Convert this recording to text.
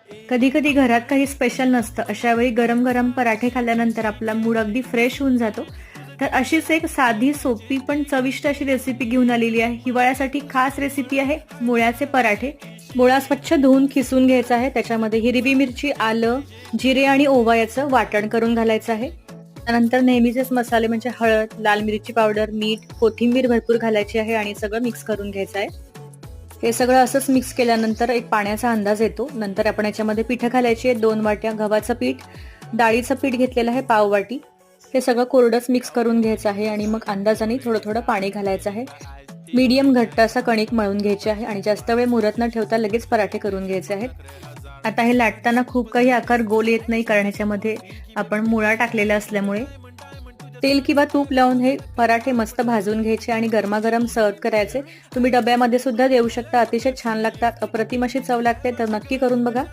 कधी कधी घरात काही स्पेशल नसतं, अशा वेळी गरम गरम पराठे खाल्ल्यानंतर आपला मूड अगदी फ्रेश होऊन जातो. तर अशीच एक साधी सोपी पण चविष्ट अशी रेसिपी घेऊन आलेली आहे. हिवाळ्यासाठी खास रेसिपी आहे मुळ्याचे पराठे. मुळा स्वच्छ धुवून खिसून घ्यायचा आहे. त्याच्यामध्ये हिरवी मिरची, आलं, जिरे आणि ओवा याचं वाटण करून घालायचं आहे. त्यानंतर नेहमीचेच मसाले म्हणजे हळद, लाल मिरची पावडर, मीठ, कोथिंबीर भरपूर घालायची आहे आणि सगळं मिक्स करून घ्यायचं आहे. हे सगळं असंच मिक्स केल्यानंतर एक पाण्याचा अंदाज येतो. नंतर आपण याच्यामध्ये पिठं घालायची आहे. 2 वाट्या गव्हाचं पीठ, डाळीचं पीठ घेतलेलं आहे पाव वाटी. हे सगळं कोरडंच मिक्स करून घ्यायचं आहे आणि मग अंदाजाने थोडं थोडं पाणी घालायचं आहे. मीडियम घट्ट असा कणिक मळून घ्यायची आहे आणि जास्त वेळ मुरत न ठेवता लगेच पराठे करून घ्यायचे आहेत. आता हे लाटताना खूप काही आकार गोल येत नाही, कारण ह्याच्यामध्ये आपण मुळा टाकलेला असल्यामुळे. तेल किंवा तूप लावून हे पराठे मस्त भाजून घ्यायचे आणि गरमागरम सर्व करायचे. तुम्ही डब्यामध्ये सुद्धा देऊ शकता. अतिशय छान लागतात, अप्रतिम अशी चव लागते. तर नक्की करून बघा.